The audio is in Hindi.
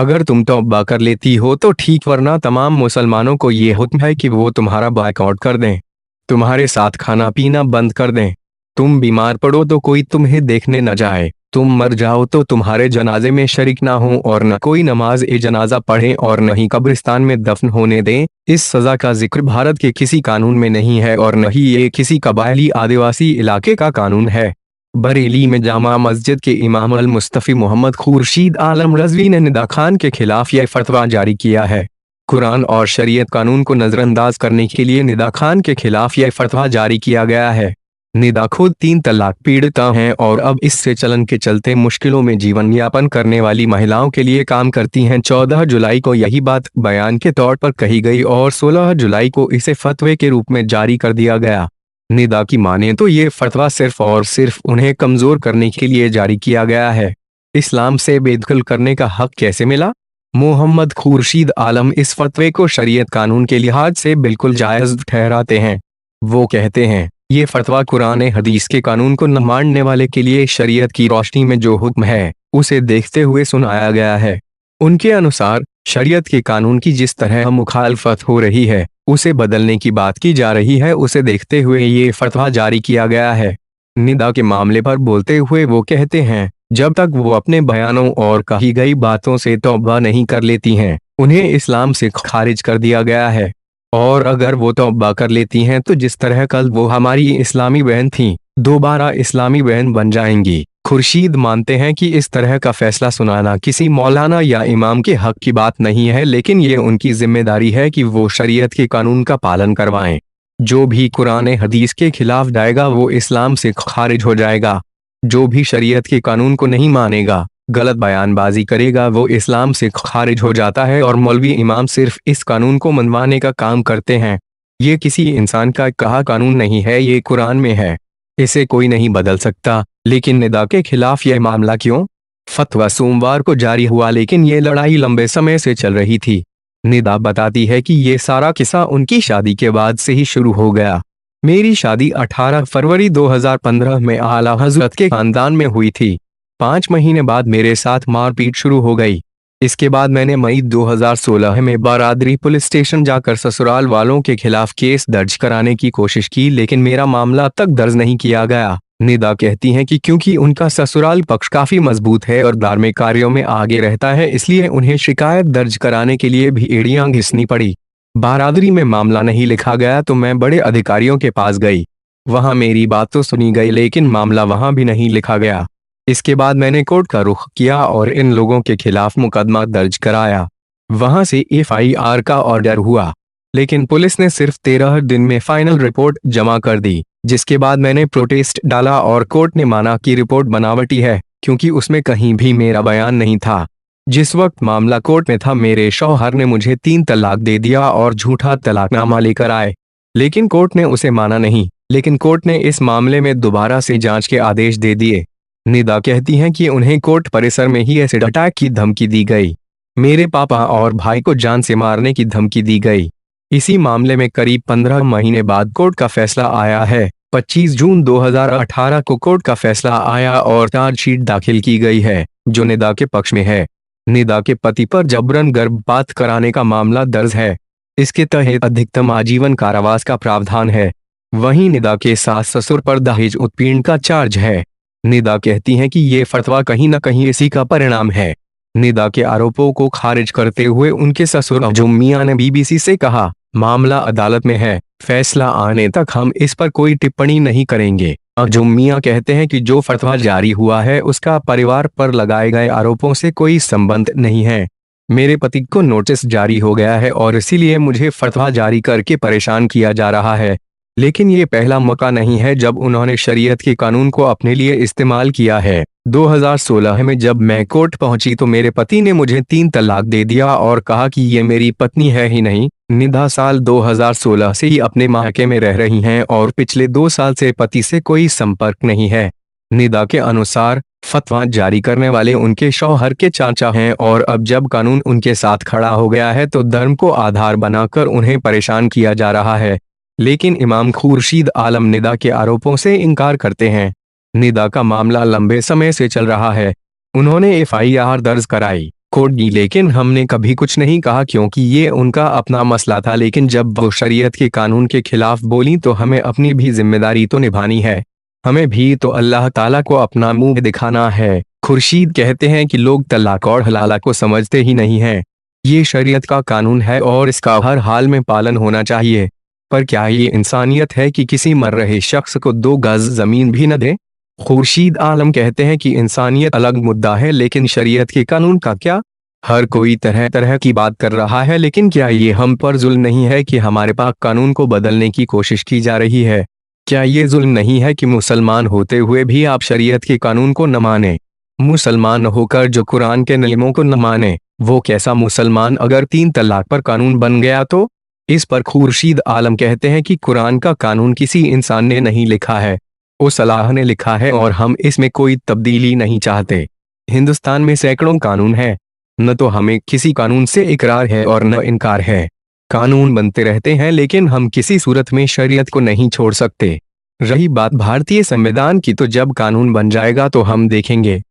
अगर तुम तौबा कर लेती हो तो ठीक, वरना तमाम मुसलमानों को ये हुक्म है कि वो तुम्हारा बायकॉट कर दें, तुम्हारे साथ खाना पीना बंद कर दें। तुम बीमार पड़ो तो कोई तुम्हें देखने न जाए, तुम मर जाओ तो तुम्हारे जनाजे में शरीक ना हो, और न कोई नमाज ए जनाजा पढ़े और न ही कब्रिस्तान में दफन होने दें। इस सजा का जिक्र भारत के किसी कानून में नहीं है और न ही ये किसी कबायली आदिवासी इलाके का कानून है। बरेली में जामा मस्जिद के इमाम अल मुस्तफ़ी मोहम्मद खुर्शीद आलम रज़वी ने निदा खान के खिलाफ यह फतवा जारी किया है। कुरान और शरीयत कानून को नज़रअंदाज करने के लिए निदा खान के खिलाफ यह फतवा जारी किया गया है। निदा खुद 3 तलाक पीड़िता हैं और अब इससे चलन के चलते मुश्किलों में जीवन यापन करने वाली महिलाओं के लिए काम करती हैं। 14 जुलाई को यही बात बयान के तौर पर कही गई और 16 जुलाई को इसे फतवे के रूप में जारी कर दिया गया। निदा की माने तो ये फतवा सिर्फ और सिर्फ उन्हें कमजोर करने के लिए जारी किया गया है। इस्लाम से बेदखल करने का हक कैसे मिला? मोहम्मद खुर्शीद आलम इस फतवे को शरीयत कानून के लिहाज से बिल्कुल जायज़ ठहराते हैं। वो कहते हैं, ये फतवा कुरान हदीस के कानून को न मानने वाले के लिए शरीयत की रोशनी में जो हुक्म है उसे देखते हुए सुनाया गया है। उनके अनुसार शरीयत के कानून की जिस तरह मुखालफत हो रही है, उसे बदलने की बात की जा रही है, उसे देखते हुए ये फतवा जारी किया गया है। निदा के मामले पर बोलते हुए वो कहते हैं, जब तक वो अपने बयानों और कही गई बातों से तौबा नहीं कर लेती हैं, उन्हें इस्लाम से खारिज कर दिया गया है। और अगर वो तौबा कर लेती हैं तो जिस तरह कल वो हमारी इस्लामी बहन थीं, दोबारा इस्लामी बहन बन जाएंगी। खुर्शीद मानते हैं कि इस तरह का फैसला सुनाना किसी मौलाना या इमाम के हक की बात नहीं है, लेकिन ये उनकी जिम्मेदारी है कि वो शरीयत के कानून का पालन करवाएं। जो भी कुरान हदीस के खिलाफ जाएगा वो इस्लाम से खारिज हो जाएगा। जो भी शरीयत के कानून को नहीं मानेगा, गलत बयानबाजी करेगा, वो इस्लाम से खारिज हो जाता है। और मौलवी इमाम सिर्फ इस कानून को मनवाने का काम करते हैं। ये किसी इंसान का कहा कानून नहीं है, ये कुरान में है, इसे कोई नहीं बदल सकता। लेकिन निदा के खिलाफ यह मामला क्यों? फतवा सोमवार को जारी हुआ, लेकिन ये लड़ाई लंबे समय से चल रही थी। निदा बताती है कि ये सारा किस्सा उनकी शादी के बाद से ही शुरू हो गया। मेरी शादी 18 फरवरी 2015 में आला हजरत के खानदान में हुई थी। 5 महीने बाद मेरे साथ मारपीट शुरू हो गई। इसके बाद मैंने मई 2016 में बारादरी पुलिस स्टेशन जाकर ससुराल वालों के खिलाफ केस दर्ज कराने की कोशिश की, लेकिन मेरा मामला तक दर्ज नहीं किया गया। निदा कहती हैं कि क्योंकि उनका ससुराल पक्ष काफी मजबूत है और धार्मिक कार्यों में आगे रहता है, इसलिए उन्हें शिकायत दर्ज कराने के लिए भी एड़ियां घिसनी पड़ी। बारादरी में मामला नहीं लिखा गया तो मैं बड़े अधिकारियों के पास गई। वहां मेरी बात तो सुनी गई, लेकिन मामला वहां भी नहीं लिखा गया। इसके बाद मैंने कोर्ट का रुख किया और इन लोगों के खिलाफ मुकदमा दर्ज कराया। वहां से FIR का ऑर्डर हुआ, लेकिन पुलिस ने सिर्फ 13 दिन में फाइनल रिपोर्ट जमा कर दी, जिसके बाद मैंने प्रोटेस्ट डाला और कोर्ट ने माना कि रिपोर्ट बनावटी है, क्योंकि उसमें कहीं भी मेरा बयान नहीं था। जिस वक्त मामला कोर्ट में था, मेरे शौहर ने मुझे 3 तलाक दे दिया और झूठा तलाकनामा लेकर आए, लेकिन कोर्ट ने उसे माना नहीं। लेकिन कोर्ट ने इस मामले में दोबारा से जांच के आदेश दे दिए। निदा कहती हैं कि उन्हें कोर्ट परिसर में ही एसिड अटैक की धमकी दी गई। मेरे पापा और भाई को जान से मारने की धमकी दी गई। इसी मामले में करीब 15 महीने बाद कोर्ट का फैसला आया है। 25 जून 2018 को कोर्ट का फैसला आया और चार्जशीट दाखिल की गई है, जो निदा के पक्ष में है। निदा के पति पर जबरन गर्भपात कराने का मामला दर्ज है। इसके तहत अधिकतम आजीवन कारावास का प्रावधान है। वहीं निदा के सास ससुर पर दहेज उत्पीड़न का चार्ज है। निदा कहती हैं कि ये फतवा कहीं न कहीं इसी का परिणाम है। निदा के आरोपों को खारिज करते हुए उनके ससुर अर्जुन मियां ने BBC से कहा, मामला अदालत में है, फैसला आने तक हम इस पर कोई टिप्पणी नहीं करेंगे। अर्जुन मियां कहते हैं कि जो फतवा जारी हुआ है उसका परिवार पर लगाए गए आरोपों से कोई संबंध नहीं है। मेरे पति को नोटिस जारी हो गया है और इसीलिए मुझे फतवा जारी करके परेशान किया जा रहा है। लेकिन ये पहला मौका नहीं है जब उन्होंने शरीयत के कानून को अपने लिए इस्तेमाल किया है। 2016 में जब मैं कोर्ट पहुंची तो मेरे पति ने मुझे 3 तलाक दे दिया और कहा कि ये मेरी पत्नी है ही नहीं। निदा साल 2016 से ही अपने मायके में रह रही हैं और पिछले 2 साल से पति से कोई संपर्क नहीं है। निदा के अनुसार फतवा जारी करने वाले उनके शौहर के चाचा हैं और अब जब कानून उनके साथ खड़ा हो गया है तो धर्म को आधार बनाकर उन्हें परेशान किया जा रहा है। लेकिन इमाम खुर्शीद आलम निदा के आरोपों से इनकार करते हैं। निदा का मामला लंबे समय से चल रहा है। उन्होंने FIR दर्ज कराई, कोड दी, लेकिन हमने कभी कुछ नहीं कहा क्योंकि ये उनका अपना मसला था। लेकिन जब वो शरीयत के कानून के खिलाफ बोली तो हमें अपनी भी जिम्मेदारी तो निभानी है। हमें भी तो अल्लाह ताला को अपना मुंह दिखाना है। खुर्शीद कहते हैं कि लोग तलाक और हलाला को समझते ही नहीं हैं। ये शरीयत का कानून है और इसका हर हाल में पालन होना चाहिए। पर क्या ये इंसानियत है कि किसी मर रहे शख्स को 2 गज जमीन भी न दे? खुर्शीद आलम कहते हैं कि इंसानियत अलग मुद्दा है, लेकिन शरीयत के कानून का क्या? हर कोई तरह तरह की बात कर रहा है, लेकिन क्या ये हम पर जुल्म नहीं है कि हमारे पाक कानून को बदलने की कोशिश की जा रही है? क्या ये जुल्म नहीं है कि मुसलमान होते हुए भी आप शरीयत के कानून को न माने? मुसलमान होकर जो कुरान के नियमों को न माने, वो कैसा मुसलमान अगर 3 तलाक पर कानून बन गया तो? इस पर खुर्शीद आलम कहते हैं कि कुरान का कानून किसी इंसान ने नहीं लिखा है, उस अल्लाह ने लिखा है और हम इसमें कोई तब्दीली नहीं चाहते। हिंदुस्तान में सैकड़ों कानून हैं, न तो हमें किसी कानून से इकरार है और न इनकार है। कानून बनते रहते हैं, लेकिन हम किसी सूरत में शरीयत को नहीं छोड़ सकते। रही बात भारतीय संविधान की, तो जब कानून बन जाएगा तो हम देखेंगे।